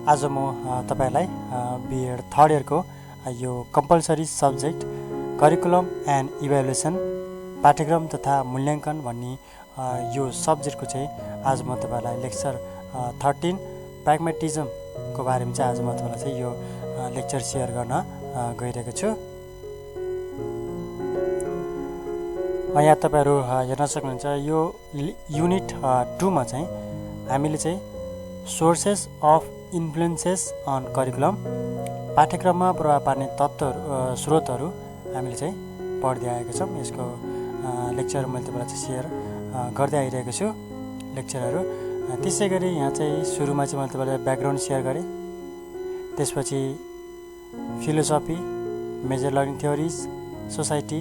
आज म तपाईलाई बीएड थर्ड इयरको यो compulsory subject curriculum and evaluation पाठ्यक्रम तथा मूल्याङ्कन भन्ने यो सब्जेक्टको चाहिँ आज म तपाईलाई लेक्चर 13 प्र्याग्मेटिजमको बारेमा चाहिँ आज म तपाईलाई चाहिँ यो लेक्चर सेयर गर्न गइरहेको छु। यहाँ तपाईहरु हेर्न सक्नुहुन्छ यो युनिट 2 मा चाहिँ हामीले चाहिँ sources of influences on curriculum पाठ्यक्रममा प्रभाव पार्ने तत्त्वहरू स्रोतहरू हामीले चाहिँ पढ्दै आएका छौँ। यसको लेक्चर मैले तपाईलाई चाहिँ सेयर गर्दै आइरहेको छु लेक्चरहरू। त्यसैगरी यहाँ चाहिँ सुरुमा चाहिँ मैले तपाईलाई ब्याकग्राउन्ड सेयर गरेँ, त्यसपछि philosophy, major learning theories, society,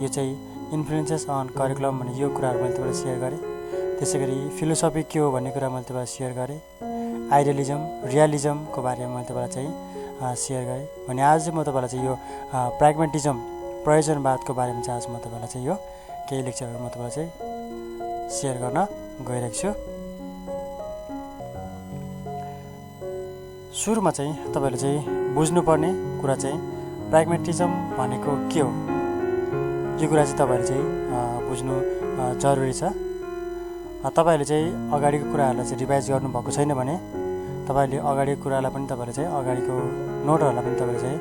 यो चाहिँ इन्फ्लुएन्सेस अन करिकुलम भन्ने यो कुराहरू मैले तपाईलाई सेयर गरेँ। त्यसैगरी फिलोसफी के हो भन्ने कुरा मैले तपाईलाई सेयर गरेँ। आइडियलिजम, रियलिजमको बारेमा मैले तपाईलाई चाहिँ सेयर गरेँ भने आज चाहिँ म तपाईलाई चाहिँ यो प्र्याग्मेटिजम प्रयोजनवादको बारेमा चाहिँ आज म तपाईलाई चाहिँ यो केही लेक्चरहरू म तपाईलाई चाहिँ सेयर गर्न गइरहेको छु। सुरुमा चाहिँ तपाईले चाहिँ बुझ्नुपर्ने कुरा चाहिँ प्र्याग्मेटिजम भनेको के हो, यो कुरा चाहिँ तपाईले चाहिँ बुझ्नु जरुरी छ। तपाईले चाहिँ अगाडिको कुराहरूलाई चाहिँ रिभाइज गर्नुभएको छैन भने तपाईले अगाडिको कुरालाई पनि तपाईले चाहिँ अगाडिको नोटहरूलाई पनि तपाईले चाहिँ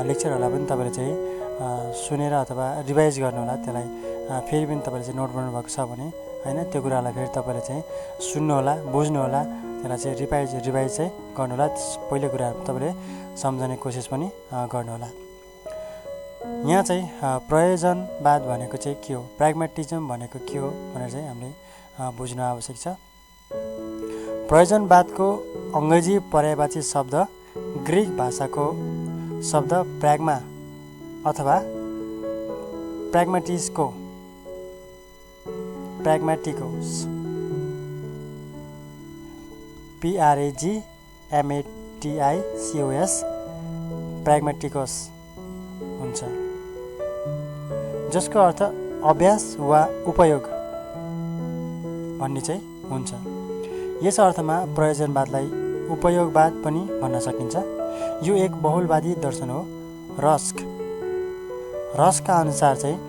लेक्चरहरूलाई पनि तपाईले चाहिँ सुनेर अथवा रिभाइज गर्नुहोला। त्यसलाई फेरि पनि तपाईले चाहिँ नोट बनाउनु भएको छ भने हैन, त्यो कुरालाई फेरि तपाईले चाहिँ सुन्नुहोला, बुझ्नुहोला, त्यसलाई चाहिँ रिभाइज चाहिँ गर्नुहोला। पहिलो कुराहरू तपाईले सम्झने कोसिस पनि गर्नुहोला। यहाँ चाहिँ प्रयोजनवाद भनेको चाहिँ के हो, प्र्याग्मेटिजम भनेको के हो भनेर चाहिँ हामीले बुझ्न आवश्यक छ। प्रयोजनवादको अङ्ग्रेजी पर्यायवाची शब्द ग्रीक भाषाको शब्द प्र्याग्मा अथवा प्र्याग्मेटिकोस PRAGMATICOS प्र्याग्मेटिकोस हुन्छ, जसको अर्थ अभ्यास वा उपयोग भन्ने चाहिँ हुन्छ। यस अर्थमा प्रयोजनवादलाई उपयोगवाद पनि भन्न सकिन्छ। यो एक बहुलवादी दर्शन हो। रस्कका अनुसार चाहिँ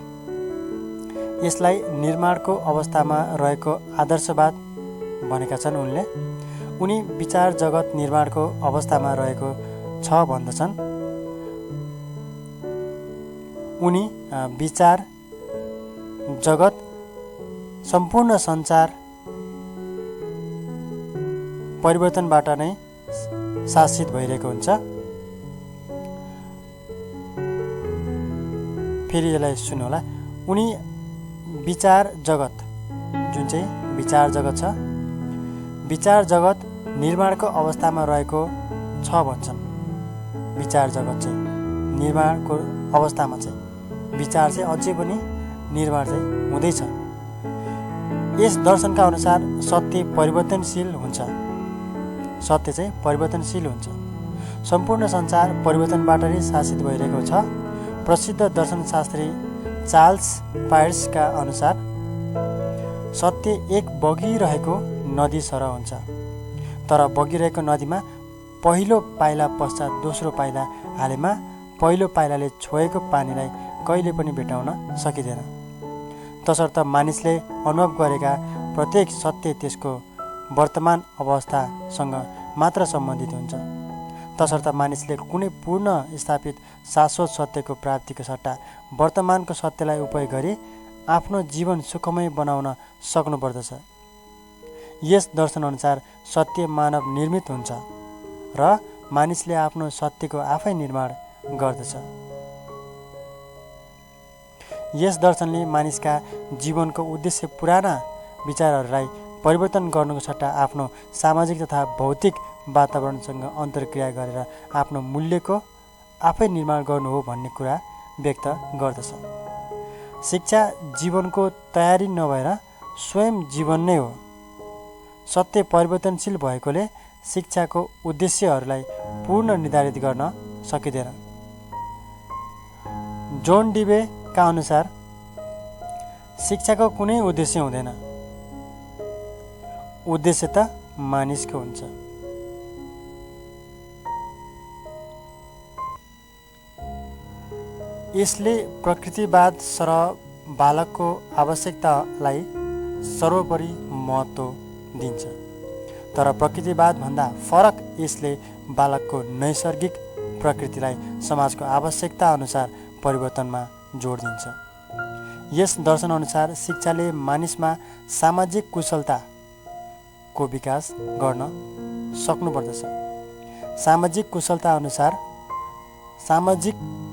यसलाई निर्माणको अवस्थामा रहेको आदर्शवाद भनेका छन्। उनी विचार जगत निर्माणको अवस्थामा रहेको छ भन्दछन्। उनी विचार जगत सम्पूर्ण संसार परिवर्तनबाट नै शासित भइरहेको हुन्छ। फेरि यसलाई सुन्नुहोला। उनी विचार जगत, जुन चाहिँ विचार जगत छ, विचार जगत निर्माणको अवस्थामा रहेको छ भन्छन्। विचार जगत चाहिँ निर्माणको अवस्थामा चाहिँ विचार चाहिँ अझै पनि निर्माण चाहिँ हुँदैछ। यस दर्शनका अनुसार सत्य परिवर्तनशील हुन्छ। सत्य चाहिँ परिवर्तनशील हुन्छ। सम्पूर्ण संसार परिवर्तनबाट नै शासित भइरहेको छ। प्रसिद्ध दर्शनशास्त्री चार्ल्स पायर्सका अनुसार सत्य एक बगिरहेको नदी सरह हुन्छ, तर बगिरहेको नदीमा पहिलो पाइला पश्चात दोस्रो पाइला हालेमा पहिलो पाइलाले छोएको पानीलाई कहिले पनि भेटाउन सकिँदैन। तसर्थ मानिसले अनुभव गरेका प्रत्येक सत्य त्यसको वर्तमान अवस्थासँग मात्र सम्बन्धित हुन्छ। तसर्थ मानिसले कुनै पूर्ण स्थापित शाश्वत सत्यको प्राप्तिको सट्टा वर्तमानको सत्यलाई उपयोग गरी आफ्नो जीवन सुखमय बनाउन सक्नुपर्दछ। यस दर्शनअनुसार सत्य मानव निर्मित हुन्छ र मानिसले आफ्नो सत्यको आफै निर्माण गर्दछ। यस दर्शनले मानिसका जीवनको उद्देश्य पुराना विचारहरूलाई परिवर्तन गर्नुको सट्टा आफ्नो सामाजिक तथा भौतिक वातावरणसँग अन्तर्क्रिया गरेर आफ्नो मूल्यको आफै निर्माण गर्नु हो भन्ने कुरा व्यक्त गर्दछ। शिक्षा जीवनको तयारी नभएर स्वयं जीवन नै हो। सत्य परिवर्तनशील भएकोले शिक्षाको उद्देश्यहरूलाई पूर्ण निर्धारित गर्न सकिँदैन। जोन डिवेका अनुसार शिक्षाको कुनै उद्देश्य हुँदैन, उद्देश्य त मानिसको हुन्छ। यसले प्रकृतिवाद सरह बालकको आवश्यकतालाई सर्वोपरि महत्त्व दिन्छ, तर प्रकृतिवादभन्दा फरक यसले बालकको नैसर्गिक प्रकृतिलाई समाजको आवश्यकता अनुसार परिवर्तनमा जोड दिन्छ। यस दर्शनअनुसार शिक्षाले मानिसमा सामाजिक कुशलताको विकास गर्न सक्नुपर्दछ। सामाजिक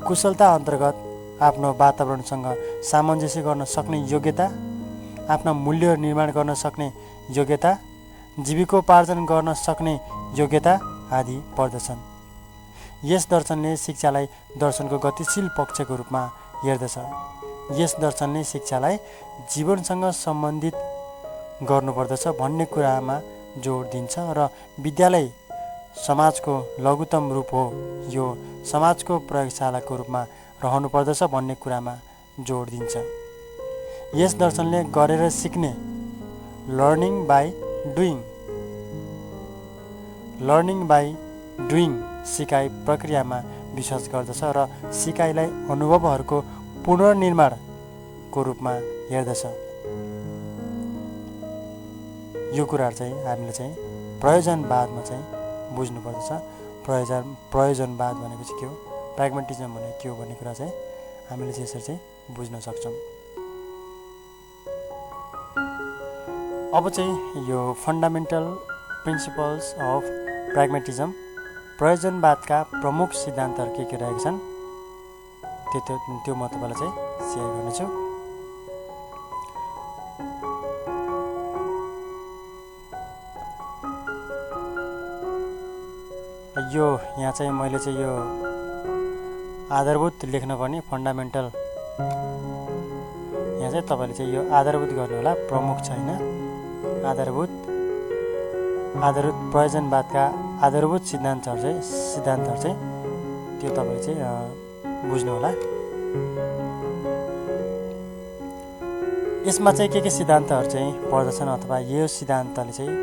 कुशलता अन्तर्गत आफ्नो वातावरणसँग सामञ्जस्य गर्न सक्ने योग्यता, आफ्ना मूल्यहरू निर्माण गर्न सक्ने योग्यता, जीविकोपार्जन गर्न सक्ने योग्यता आदि पर्दछन्। यस दर्शनले शिक्षालाई दर्शनको गतिशील पक्षको रूपमा हेर्दछ। यस दर्शनले शिक्षालाई जीवनसँग सम्बन्धित गर्नुपर्दछ भन्ने कुरामा जोड दिन्छ र विद्यालय समाजको लघुत्तम रूप हो, यो समाजको प्रयोगशालाको रूपमा रहनुपर्दछ भन्ने कुरामा जोड दिन्छ। यस दर्शनले गरेर सिक्ने लर्निङ बाई डुइङ सिकाइ प्रक्रियामा विश्वास गर्दछ र सिकाइलाई अनुभवहरूको पुनर्निर्माणको रूपमा हेर्दछ। यो कुराहरू चाहिँ हामीले चाहिँ प्रयोजनवादमा चाहिँ बुझ्नुपर्दछ। प्रयोजनवाद भनेको चाहिँ के हो, प्राग्मेटिजम भनेको के हो भन्ने कुरा चाहिँ हामीले चाहिँ यसरी चाहिँ बुझ्न सक्छौँ। अब चाहिँ यो फन्डामेन्टल प्रिन्सिपल्स अफ प्राग्मेटिजम, प्रयोजनवादका प्रमुख सिद्धान्तहरू के रहेका छन् त्यो म तपाईँलाई चाहिँ सेयर गर्नेछु। यो यहाँ चाहिँ मैले चाहिँ यो आधारभूत लेख्नुपर्ने फन्डामेन्टल, यहाँ चाहिँ तपाईँले चाहिँ यो आधारभूत गर्नु होला, प्रमुख छैन। आधारभूत प्रयोजनवादका आधारभूत सिद्धान्तहरू चाहिँ त्यो तपाईँले चाहिँ बुझ्नु होला। यसमा चाहिँ के सिद्धान्तहरू चाहिँ पर्दछन् अथवा यो सिद्धान्तले चाहिँ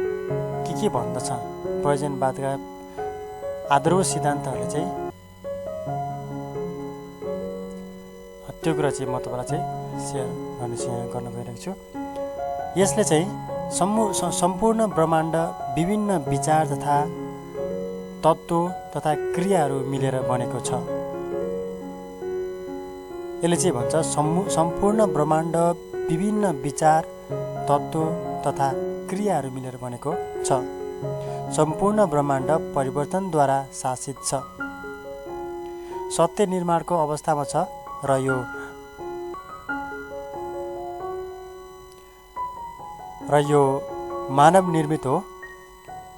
के भन्दछ, प्रयोजनवादका आधारभूत सिद्धान्तहरूले चाहिँ त्यो कुरा चाहिँ म तपाईँलाई चाहिँ सेयर गर्न गइरहेको छु। यसले चाहिँ सम्पूर्ण ब्रह्माण्ड विभिन्न विचार तथा तत्त्व तथा क्रियाहरू मिलेर बनेको छ। यसले चाहिँ भन्छ सम्पूर्ण ब्रह्माण्ड विभिन्न विचार तत्त्व तथा क्रियाहरू मिलेर बनेको छ। सम्पूर्ण ब्रह्माण्ड परिवर्तनद्वारा शासित छ, सत्य निर्माणको अवस्थामा छ र यो मानव निर्मित हो।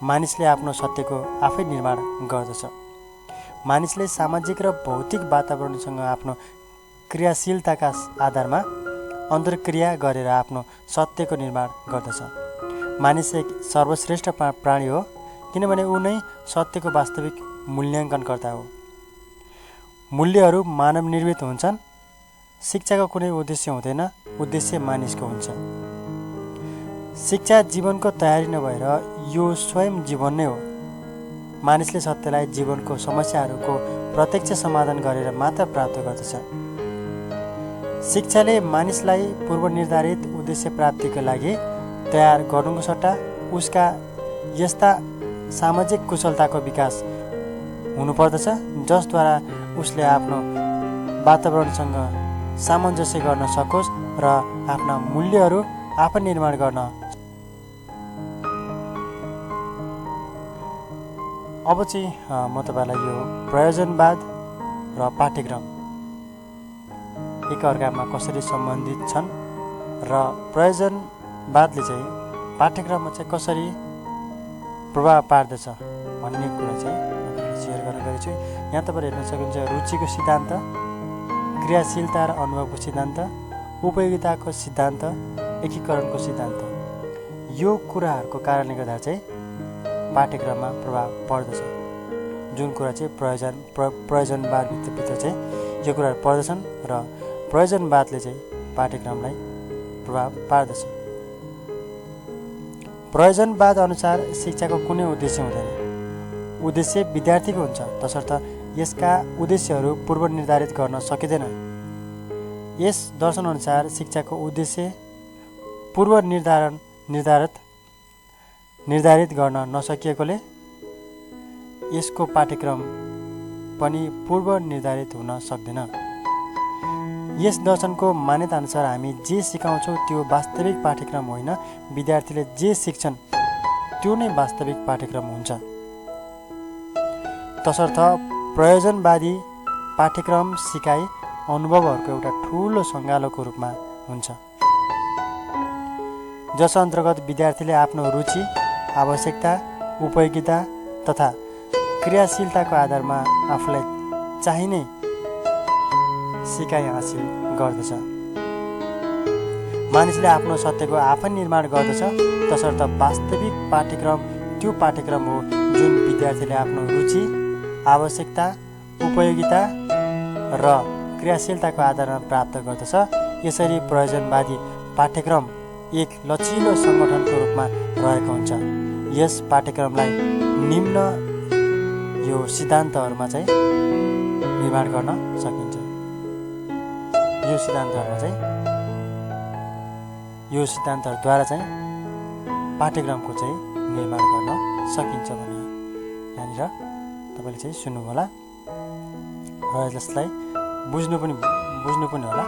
मानिसले आफ्नो सत्यको आफै निर्माण गर्दछ। मानिसले सामाजिक र भौतिक वातावरणसँग आफ्नो क्रियाशीलताका आधारमा अन्तर्क्रिया गरेर आफ्नो सत्यको निर्माण गर्दछ। मानिस एक सर्वश्रेष्ठ प्राणी हो, किनभने ऊ नै सत्यको वास्तविक मूल्याङ्कनकर्ता हो। मूल्यहरू मानव निर्मित हुन्छन्। शिक्षाको कुनै उद्देश्य हुँदैन, उद्देश्य मानिसको हुन्छ। शिक्षा जीवनको तयारी नभएर यो स्वयं जीवन नै हो। मानिसले सत्यलाई जीवनको समस्याहरूको प्रत्यक्ष समाधान गरेर मात्र प्राप्त गर्दछ। शिक्षाले मानिसलाई पूर्वनिर्धारित उद्देश्य प्राप्तिका लागि तयार गर्नुको सट्टा उसका यस्ता सामाजिक कुशलताको विकास हुनुपर्दछ जसद्वारा उसले आफ्नो वातावरणसँग सामञ्जस्य गर्न सकोस् र आफ्ना मूल्यहरू आफै निर्माण गर्न। अब चाहिँ म तपाईँलाई यो प्रयोजनवाद र पाठ्यक्रम एकअर्कामा कसरी सम्बन्धित छन् र प्रयोजनवादले चाहिँ पाठ्यक्रममा चाहिँ कसरी प्रभाव पार्दछ भन्ने कुरा चाहिँ सेयर गर्न गएको छु। यहाँ तपाईँले हेर्न सक्नुहुन्छ रुचिको सिद्धान्त, क्रियाशीलता र अनुभवको सिद्धान्त, उपयोगिताको सिद्धान्त, एकीकरणको सिद्धान्त। यो कुराहरूको कारणले गर्दा चाहिँ पाठ्यक्रममा प्रभाव पर्दछ। जुन कुरा चाहिँ प्रयोजनवादभित्र चाहिँ यो कुराहरू पर्दछन् र प्रयोजनवादले चाहिँ पाठ्यक्रमलाई प्रभाव पार्दछ। प्रयोजनवाद अनुसार शिक्षाको कुनै उद्देश्य हुँदैन। उद्देश्य विद्यार्थीको हुन्छ, तसर्थ यसका उद्देश्यहरू पूर्व निर्धारित गर्न सकिँदैन। यस दर्शनअनुसार शिक्षाको उद्देश्य पूर्व निर्धारित गर्न नसकिएकोले यसको पाठ्यक्रम पनि पूर्व निर्धारित हुन सक्दैन। यस दर्शनको मान्यताअनुसार हामी जे सिकाउँछौँ त्यो वास्तविक पाठ्यक्रम होइन, विद्यार्थीले जे सिक्छन् त्यो नै वास्तविक पाठ्यक्रम हुन्छ। तसर्थ प्रयोजनवादी पाठ्यक्रम सिकाइ अनुभवहरूको एउटा ठुलो सङ्गालोको रूपमा हुन्छ, जस अन्तर्गत विद्यार्थीले आफ्नो रुचि, आवश्यकता, उपयोगिता तथा क्रियाशीलताको आधारमा आफूलाई चाहिने सिकाइ हासिल गर्दछ। मानिसले आफ्नो सत्यको आफै निर्माण गर्दछ। तसर्थ वास्तविक पाठ्यक्रम त्यो पाठ्यक्रम हो जुन विद्यार्थीले आफ्नो रुचि, आवश्यकता, उपयोगिता र क्रियाशीलताको आधारमा प्राप्त गर्दछ। यसरी प्रयोजनवादी पाठ्यक्रम एक लचिलो सङ्गठनको रूपमा रहेको हुन्छ। यस पाठ्यक्रमलाई निम्न यो सिद्धान्तहरूमा चाहिँ निर्माण गर्न सकिन्छ। यो सिद्धान्तहरूद्वारा चाहिँ पाठ्यक्रमको चाहिँ निर्माण गर्न सकिन्छ भने यहाँनिर तपाईँले चाहिँ सुन्नु होला र यसलाई बुझ्नु पनि होला।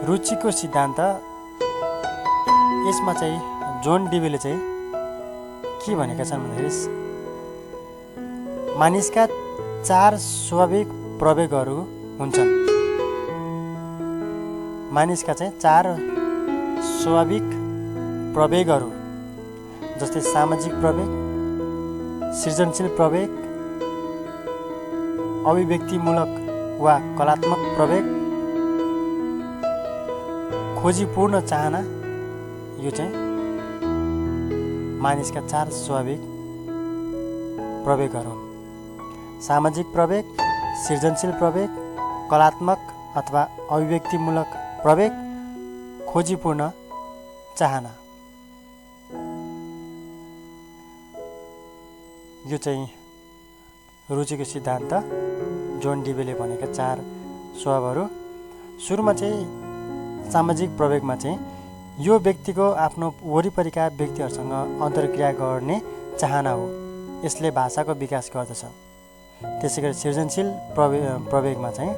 रुचिको सिद्धान्त, यसमा चाहिँ जोन डिबीले चाहिँ के भनेका छन् भन्दाखेरि मानिसका 4 स्वाभाविक प्रवेगहरू हुन्छन्। मानिसका चाहिँ 4 स्वाभाविक प्रवेगहरू जस्तै सामाजिक प्रवेग, सृजनशील प्रवेग, अभिव्यक्तिमूलक वा कलात्मक प्रवेग, खोजीपूर्ण चाहना। यो चाहिँ मानिसका 4 स्वाभाविक प्रवेगहरू हुन्। सामाजिक प्रवेग, सृजनशील प्रवेग, कलात्मक अथवा अभिव्यक्तिमूलक प्रवेग, खोजीपूर्ण चाहना। यो चाहिँ रुचिको सिद्धान्त जोन डिबीले भनेका 4 स्वभावहरू। सुरुमा चाहिँ सामाजिक प्रवेगमा चाहिँ यो व्यक्तिको आफ्नो वरिपरिका व्यक्तिहरूसँग अन्तर्क्रिया गर्ने चाहना हो। यसले भाषाको विकास गर्दछ। त्यसैगरी सृजनशील प्रवेगमा चाहिँ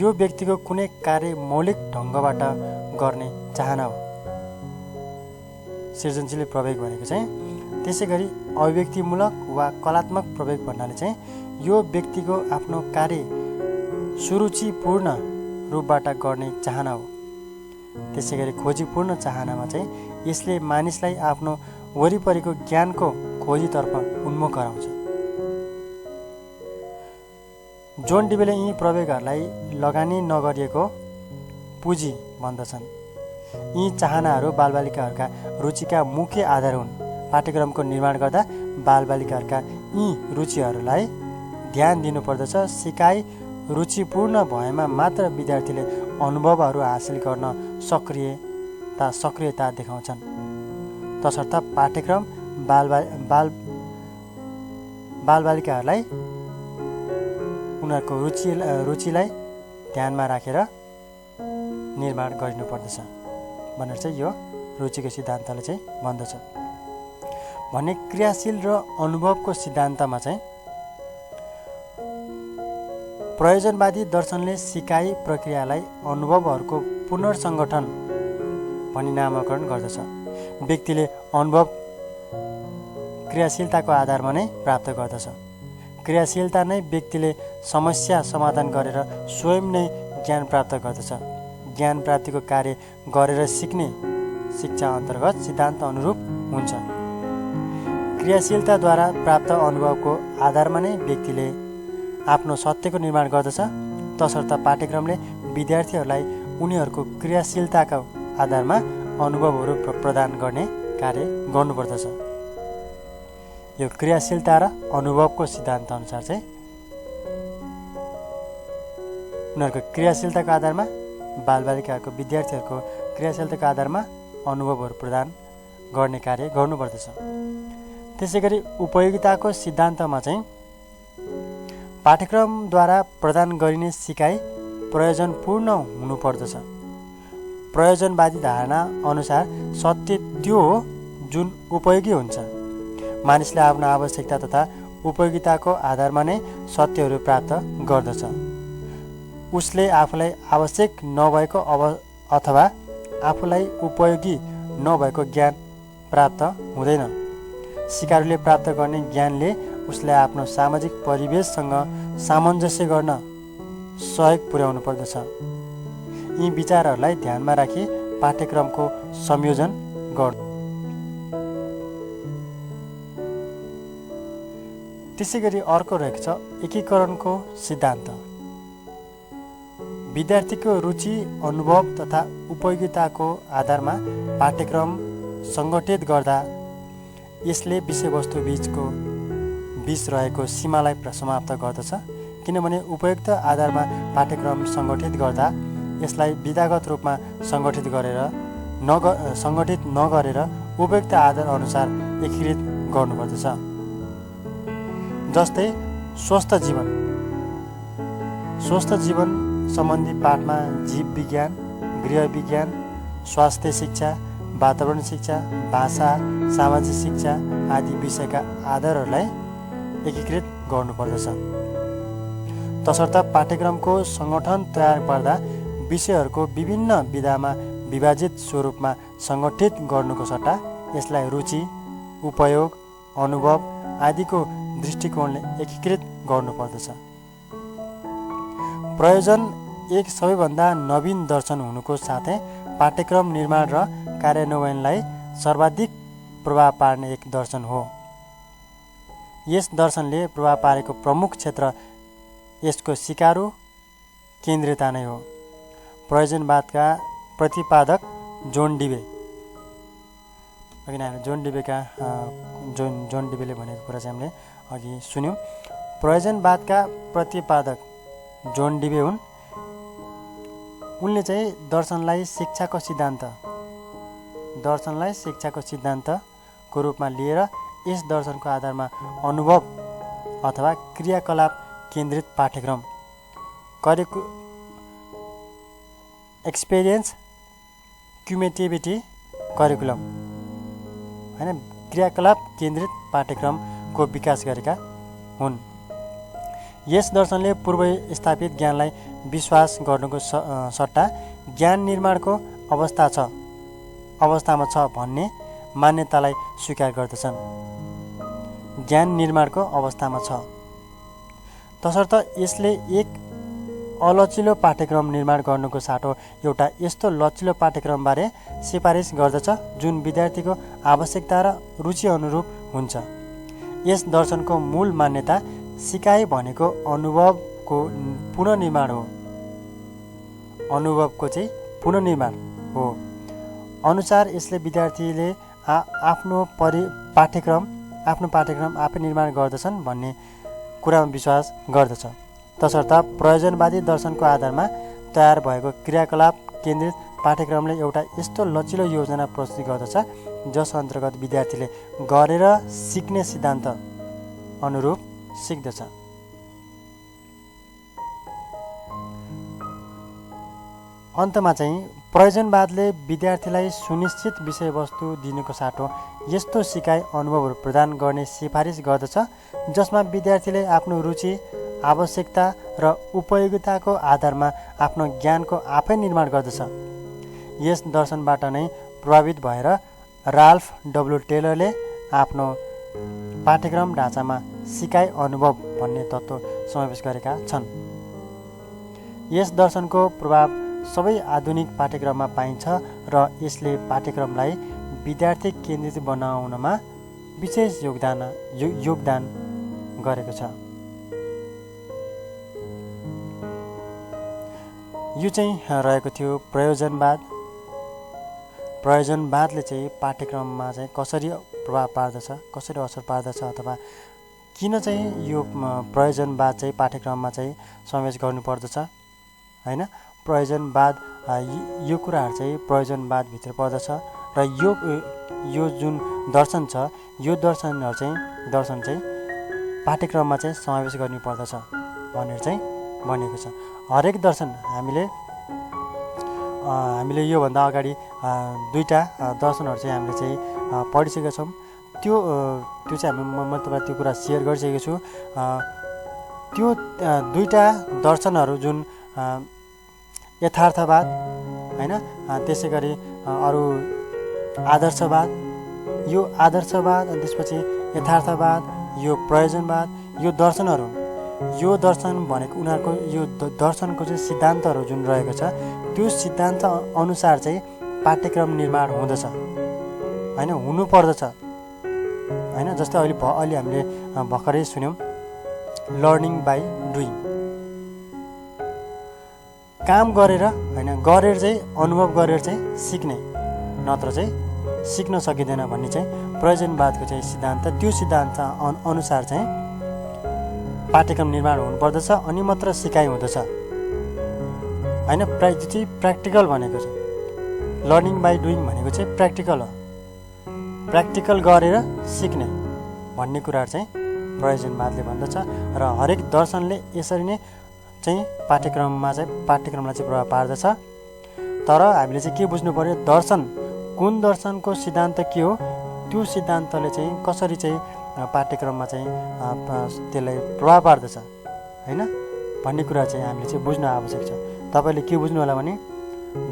यो व्यक्तिको कुनै कार्य मौलिक ढङ्गबाट गर्ने चाहना हो। सृजनशील प्रवेग भनेको चाहिँ। त्यसैगरी अभिव्यक्तिमूलक वा कलात्मक प्रवेग भन्नाले चाहिँ यो व्यक्तिको आफ्नो कार्य सुरुचिपूर्ण रूपबाट गर्ने चाहना हो। त्यसैगरी खोजीपूर्ण चाहनामा चाहिँ यसले मानिसलाई आफ्नो वरिपरिको ज्ञानको खोजीतर्फ उन्मुख गराउँछ। जोन डिबीले यी प्रवेगहरूलाई लगानी नगरिएको पुँजी भन्दछन्। यी चाहनाहरू बालबालिकाहरूका रुचिका मुख्य आधार हुन्। पाठ्यक्रमको निर्माण गर्दा बालबालिकाहरूका यी रुचिहरूलाई ध्यान दिनुपर्दछ। सिकाइ रुचिपूर्ण भएमा मात्र विद्यार्थीले अनुभवहरू हासिल गर्न सक्रियता देखाउँछन्। तसर्थ पाठ्यक्रम बालबालिकाहरूलाई उनीहरूको रुचिलाई ध्यानमा राखेर निर्माण गरिनुपर्दछ भनेर चाहिँ यो रुचिको सिद्धान्तले चाहिँ भन्दछ। भने क्रियाशील र अनुभवको सिद्धान्तमा चाहिँ प्रयोजनवादी दर्शनले सिकाइ प्रक्रियालाई अनुभवहरूको पुनर्सङ्गठन भनी नामाकरण गर्दछ। व्यक्तिले अनुभव क्रियाशीलताको आधारमा नै प्राप्त गर्दछ। क्रियाशीलता नै व्यक्तिले समस्या समाधान गरेर स्वयं नै ज्ञान प्राप्त गर्दछ। ज्ञान प्राप्तिको कार्य गरेर सिक्ने शिक्षा अन्तर्गत सिद्धान्त अनुरूप हुन्छ। क्रियाशीलताद्वारा प्राप्त अनुभवको आधारमा नै व्यक्तिले आफ्नो सत्यको निर्माण गर्दछ। तसर्थ पाठ्यक्रमले विद्यार्थीहरूलाई उनीहरूको क्रियाशीलताको आधारमा अनुभवहरू प्रदान गर्ने कार्य गर्नुपर्दछ। यो क्रियाशीलता र अनुभवको सिद्धान्त अनुसार चाहिँ उनीहरूको क्रियाशीलताको आधारमा बालबालिकाहरूको विद्यार्थीहरूको क्रियाशीलताको आधारमा अनुभवहरू प्रदान गर्ने कार्य गर्नुपर्दछ। त्यसैगरी उपयोगिताको सिद्धान्तमा चाहिँ पाठ्यक्रमद्वारा प्रदान गरिने सिकाइ प्रयोजनपूर्ण हुनुपर्दछ। प्रयोजनवादी धारणा अनुसार सत्य त्यो हो जुन उपयोगी हुन्छ। मानिसले आफ्नो आवश्यकता तथा उपयोगिताको आधारमा नै सत्यहरू प्राप्त गर्दछ। उसले आफूलाई आवश्यक नभएको अथवा आफूलाई उपयोगी नभएको ज्ञान प्राप्त हुँदैन। सिकारुले प्राप्त गर्ने ज्ञानले उसलाई आफ्नो सामाजिक परिवेशसँग सामञ्जस्य गर्न सहयोग पुर्याउनु पर्दछ। यी विचारहरूलाई ध्यानमा राखी पाठ्यक्रमको संयोजन गर्नु। त्यसैगरी अर्को रहेको छ एकीकरणको सिद्धान्त। विद्यार्थीको रुचि, अनुभव तथा उपयोगिताको आधारमा पाठ्यक्रम सङ्गठित गर्दा यसले विषयवस्तु बीच रहेको सीमालाई समाप्त गर्दछ। किनभने उपयुक्त आधारमा पाठ्यक्रम सङ्गठित गर्दा यसलाई विधागत रूपमा सङ्गठित नगरेर उपयुक्त आधार अनुसार एकीकृत गर्नुपर्दछ। जस्तै स्वस्थ जीवन सम्बन्धी पाठमा जीव विज्ञान, गृह विज्ञान, स्वास्थ्य शिक्षा, वातावरण शिक्षा, भाषा, सामाजिक शिक्षा आदि विषयका आधारहरूलाई एकीकृत गर्नुपर्दछ। तसर्थ पाठ्यक्रमको सङ्गठन तयार पार्दा विषयहरूको विभिन्न विधामा विभाजित स्वरूपमा सङ्गठित गर्नुको सट्टा यसलाई रुचि, उपयोग, अनुभव आदिको दृष्टिकोणले एकीकृत गर्नुपर्दछ। प्रयोजन एक सबैभन्दा नवीन दर्शन हुनुको साथै पाठ्यक्रम निर्माण र कार्यान्वयनलाई सर्वाधिक प्रभाव पार्ने एक दर्शन हो। यस दर्शनले प्रभाव पारेको प्रमुख क्षेत्र यसको सिकारु केन्द्रितता नै हो। प्रयोजनवादका प्रतिपादक जोन डिबे, अघि नै जोन डिबेले भनेको कुरा चाहिँ हामीले अघि सुन्यौँ। प्रयोजनवादका प्रतिपादक जोन डिबे हुन्। उनले चाहिँ दर्शनलाई शिक्षाको सिद्धान्तको रूपमा लिएर यस दर्शनको आधारमा अनुभव अथवा क्रियाकलाप केन्द्रित पाठ्यक्रम एक्सपिरियन्स क्युमेटिभिटी करिकुलम हैन क्रियाकलाप केन्द्रित पाठ्यक्रमको विकास गरेका हुन्। यस दर्शनले पूर्व स्थापित ज्ञानलाई विश्वास गर्नुको सट्टा ज्ञान निर्माणको अवस्थामा छ भन्ने मान्यतालाई स्वीकार गर्दछन्। ज्ञान निर्माणको अवस्थामा छ। तसर्थ यसले एक अलचिलो पाठ्यक्रम निर्माण गर्नुको साटो एउटा यस्तो लचिलो पाठ्यक्रमबारे सिफारिस गर्दछ जुन विद्यार्थीको आवश्यकता र रुचि अनुरूप हुन्छ। यस दर्शनको मूल मान्यता सिकाइ भनेको अनुभवको पुनर्निर्माण हो। अनुसार यसले विद्यार्थीले आफ्नो पाठ्यक्रम आफै निर्माण गर्दछन् भन्ने कुरामा विश्वास गर्दछ। तसर्थ प्रयोजनवादी दर्शनको आधारमा तयार भएको क्रियाकलाप केन्द्रित पाठ्यक्रमले एउटा यस्तो लचिलो योजना प्रस्तुत गर्दछ जस अन्तर्गत विद्यार्थीले गरेर सिक्ने सिद्धान्त अनुरूप सिक्दछ। अन्तमा चाहिँ प्रयोजनवादले विद्यार्थीलाई सुनिश्चित विषयवस्तु दिनुको साटो यस्तो सिकाइ अनुभवहरू प्रदान गर्ने सिफारिस गर्दछ जसमा विद्यार्थीले आफ्नो रुचि, आवश्यकता र उपयोगिताको आधारमा आफ्नो ज्ञानको आफै निर्माण गर्दछ। यस दर्शनबाट नै प्रभावित भएर राल्फ डब्ल्यू टेलरले आफ्नो पाठ्यक्रम ढाँचामा सिकाइ अनुभव भन्ने तत्त्व समावेश गरेका छन्। यस दर्शनको प्रभाव सबै आधुनिक पाठ्यक्रममा पाइन्छ र यसले पाठ्यक्रमलाई विद्यार्थी केन्द्रित बनाउनमा विशेष योगदान गरेको छ। यो चाहिँ रहेको थियो प्रयोजनवादले चाहिँ पाठ्यक्रममा चाहिँ कसरी प्रभाव पार्दछ, कसरी असर पार्दछ अथवा किन चाहिँ यो प्रयोजनवाद चाहिँ पाठ्यक्रममा चाहिँ समावेश गर्नुपर्दछ हैन। प्रयोजनवाद यो कुराहरू चाहिँ प्रयोजनवादभित्र पर्दछ र यो जुन दर्शन छ यो दर्शन चाहिँ पाठ्यक्रममा चाहिँ समावेश गर्नुपर्दछ। भनेर चाहिँ भनिएको छ। हरेक दर्शन हामीले योभन्दा अगाडि दुईवटा दर्शनहरू चाहिँ हामीले चाहिँ पढिसकेका छौँ। त्यो चाहिँ मैले तपाईँलाई त्यो कुरा सेयर गरिसकेको छु। त्यो दुईवटा दर्शनहरू जुन यथार्थवाद होइन, त्यसै गरी अरू आदर्शवाद, यो आदर्शवाद अनि त्यसपछि यथार्थवाद, यो प्रयोजनवाद, यो दर्शनहरू, यो दर्शन भनेको उनीहरूको यो दर्शनको चाहिँ सिद्धान्तहरू जुन रहेको छ त्यो सिद्धान्त अनुसार चाहिँ पाठ्यक्रम निर्माण हुँदछ होइन, हुनुपर्दछ होइन। जस्तै अहिले हामीले भर्खरै सुन्यौँ लर्निङ बाई डुइङ, काम गरेर होइन, गरेर चाहिँ अनुभव गरेर चाहिँ सिक्ने, नत्र चाहिँ सिक्न सकिँदैन भन्ने चाहिँ प्रयोजनवादको चाहिँ सिद्धान्त। त्यो सिद्धान्त अनुसार चाहिँ पाठ्यक्रम निर्माण हुनुपर्दछ अनि मात्र सिकाइ हुँदछ होइन। त्यो चाहिँ प्र्याक्टिकल भनेको छ। लर्निङ बाई डुइङ भनेको चाहिँ प्र्याक्टिकल हो, प्र्याक्टिकल गरेर सिक्ने भन्ने कुराहरू चाहिँ प्रयोजनवादले भन्दछ। र हरेक दर्शनले यसरी नै चाहिँ पाठ्यक्रमलाई चाहिँ प्रभाव पार्दछ। तर हामीले चाहिँ के बुझ्नु पर्यो, दर्शन कुन दर्शनको सिद्धान्त के हो, त्यो सिद्धान्तले चाहिँ कसरी चाहिँ पाठ्यक्रममा चाहिँ त्यसलाई प्रभाव पार्दछ होइन भन्ने कुरा चाहिँ हामीले चाहिँ बुझ्न आवश्यक छ। तपाईँले के बुझ्नु होला भने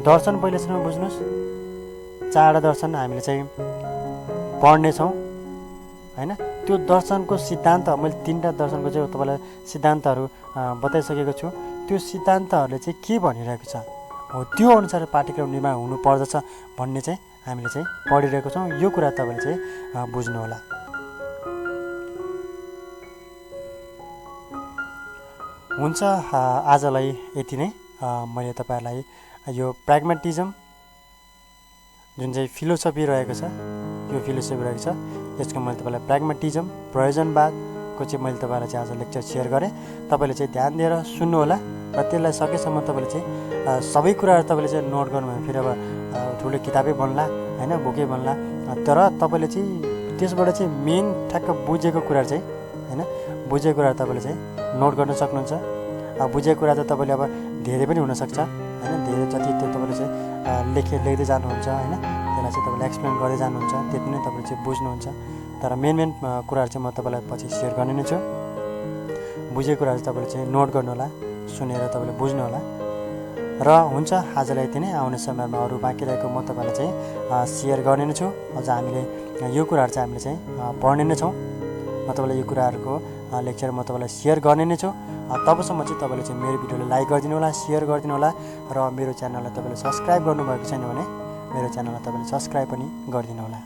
दर्शन पहिलेसम्म बुझ्नुहोस्, 4 दर्शन हामीले चाहिँ पढ्नेछौँ होइन। त्यो दर्शनको सिद्धान्त मैले 3टा दर्शनको चाहिँ तपाईँलाई सिद्धान्तहरू बताइसकेको छु। त्यो सिद्धान्तहरूले चाहिँ के भनिरहेको छ हो त्यो अनुसार पाठ्यक्रम निर्माण हुनुपर्दछ भन्ने चाहिँ हामीले चाहिँ पढिरहेको छौँ। यो कुरा तपाईँले चाहिँ बुझ्नुहोला। हुन्छ, आजलाई यति नै। मैले तपाईँहरूलाई यो प्र्याग्मेटिजम जुन चाहिँ फिलोसफी रहेको छ, यो फिलोसफी रहेको छ, यसको मैले तपाईँलाई प्र्याग्मेटिजम प्रयोजनवादको चाहिँ मैले तपाईँलाई चाहिँ आज लेक्चर सेयर गरेँ। तपाईँले चाहिँ ध्यान दिएर सुन्नुहोला र त्यसलाई सकेसम्म तपाईँले चाहिँ सबै कुराहरू तपाईँले चाहिँ नोट गर्नु भने फेरि अब ठुलो किताबै बन्ला होइन, बुकै बन्ला। तर तपाईँले चाहिँ त्यसबाट चाहिँ मेन ठ्याक्क बुझेको कुरा चाहिँ होइन, बुझेको कुराहरू तपाईँले चाहिँ नोट गर्न सक्नुहुन्छ। बुझेको कुरा त तपाईँले अब धेरै पनि हुनसक्छ होइन, धेरै जति त्यो तपाईँले चाहिँ लेख्दै जानुहुन्छ होइन, त्यसलाई चाहिँ तपाईँले एक्सप्लेन गर्दै जानुहुन्छ, त्यति नै तपाईँले चाहिँ बुझ्नुहुन्छ। तर मेन कुराहरू चाहिँ म तपाईँलाई पछि सेयर गर्ने नै छु। बुझेको कुराहरू चाहिँ तपाईँले चाहिँ नोट गर्नुहोला, सुनेर तपाईँले बुझ्नुहोला। र हुन्छ, आजलाई यति नै। आउने समयमा अरू बाँकी रहेको म तपाईँलाई चाहिँ सेयर गर्ने नै छु। अझ हामीले यो कुराहरू चाहिँ हामीले चाहिँ पढ्ने नै छौँ। म तपाईँलाई यो कुराहरूको लेक्चर म तपाईँलाई सेयर गर्ने नै छु। तबसम्म चाहिँ तपाईँले चाहिँ मेरो भिडियोलाई लाइक गरिदिनु होला, सेयर गरिदिनु होला र मेरो च्यानललाई तपाईँले सब्सक्राइब गर्नुभएको छैन भने मेरो च्यानललाई तपाईँले सब्सक्राइब पनि गरिदिनु होला।